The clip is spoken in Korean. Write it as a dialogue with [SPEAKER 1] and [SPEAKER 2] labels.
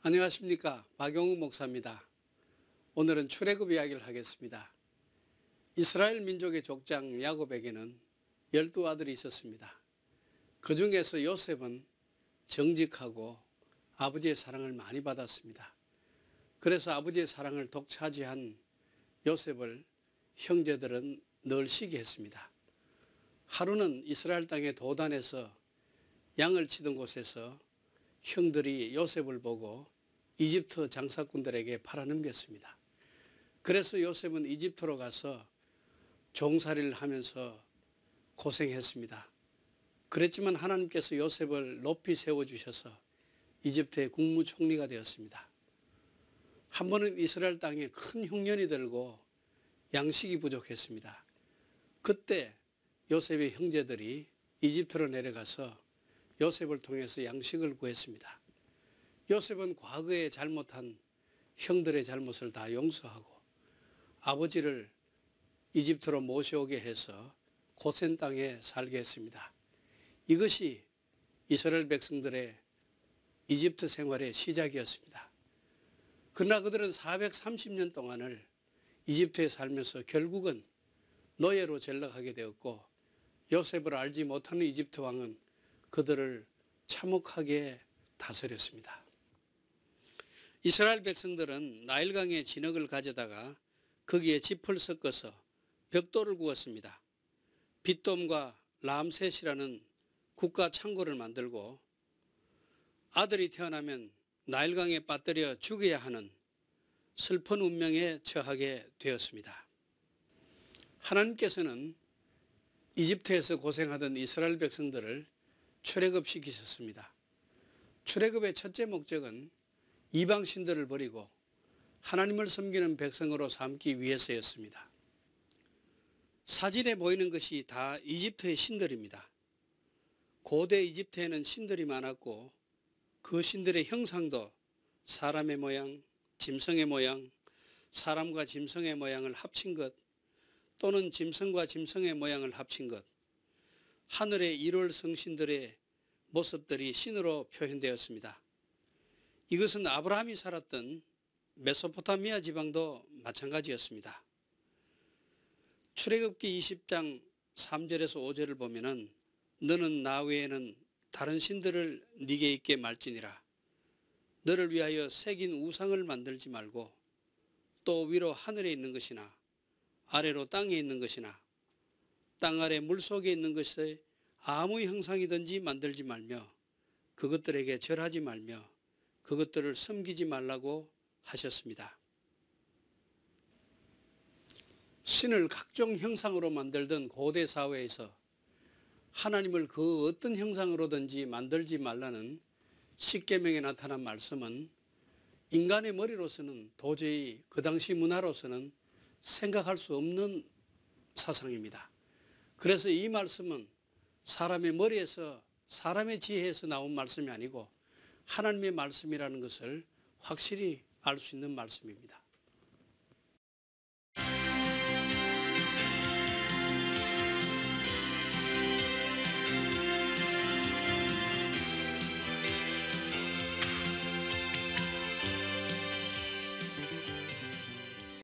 [SPEAKER 1] 안녕하십니까. 박용우 목사입니다. 오늘은 출애굽 이야기를 하겠습니다. 이스라엘 민족의 족장 야곱에게는 12아들이 있었습니다. 그 중에서 요셉은 정직하고 아버지의 사랑을 많이 받았습니다. 그래서 아버지의 사랑을 독차지한 요셉을 형제들은 늘 시기했습니다. 하루는 이스라엘 땅의 도단에서 양을 치던 곳에서 형들이 요셉을 보고 이집트 장사꾼들에게 팔아넘겼습니다. 그래서 요셉은 이집트로 가서 종살이를 하면서 고생했습니다. 그랬지만 하나님께서 요셉을 높이 세워주셔서 이집트의 국무총리가 되었습니다. 한 번은 이스라엘 땅에 큰 흉년이 들고 양식이 부족했습니다. 그때 요셉의 형제들이 이집트로 내려가서 요셉을 통해서 양식을 구했습니다. 요셉은 과거에 잘못한 형들의 잘못을 다 용서하고 아버지를 이집트로 모셔오게 해서 고센 땅에 살게 했습니다. 이것이 이스라엘 백성들의 이집트 생활의 시작이었습니다. 그러나 그들은 430년 동안을 이집트에 살면서 결국은 노예로 전락하게 되었고 요셉을 알지 못하는 이집트 왕은 그들을 참혹하게 다스렸습니다. 이스라엘 백성들은 나일강에 진흙을 가져다가 거기에 짚을 섞어서 벽돌을 구웠습니다. 빗돔과 람셋이라는 국가 창고를 만들고 아들이 태어나면 나일강에 빠뜨려 죽여야 하는 슬픈 운명에 처하게 되었습니다. 하나님께서는 이집트에서 고생하던 이스라엘 백성들을 출애굽시키셨습니다. 출애굽의 첫째 목적은 이방 신들을 버리고 하나님을 섬기는 백성으로 삼기 위해서였습니다. 사진에 보이는 것이 다 이집트의 신들입니다. 고대 이집트에는 신들이 많았고 그 신들의 형상도 사람의 모양, 짐승의 모양, 사람과 짐승의 모양을 합친 것 또는 짐승과 짐승의 모양을 합친 것, 하늘의 일월 성신들의 모습들이 신으로 표현되었습니다. 이것은 아브라함이 살았던 메소포타미아 지방도 마찬가지였습니다. 출애굽기 20장 3절에서 5절을 보면은 너는 나 외에는 다른 신들을 네게 있게 말지니라. 너를 위하여 새긴 우상을 만들지 말고 또 위로 하늘에 있는 것이나 아래로 땅에 있는 것이나 땅 아래 물속에 있는 것에 아무 형상이든지 만들지 말며 그것들에게 절하지 말며 그것들을 섬기지 말라고 하셨습니다. 신을 각종 형상으로 만들던 고대 사회에서 하나님을 그 어떤 형상으로든지 만들지 말라는 십계명에 나타난 말씀은 인간의 머리로서는 도저히 그 당시 문화로서는 생각할 수 없는 사상입니다. 그래서 이 말씀은 사람의 머리에서 사람의 지혜에서 나온 말씀이 아니고 하나님의 말씀이라는 것을 확실히 알 수 있는 말씀입니다.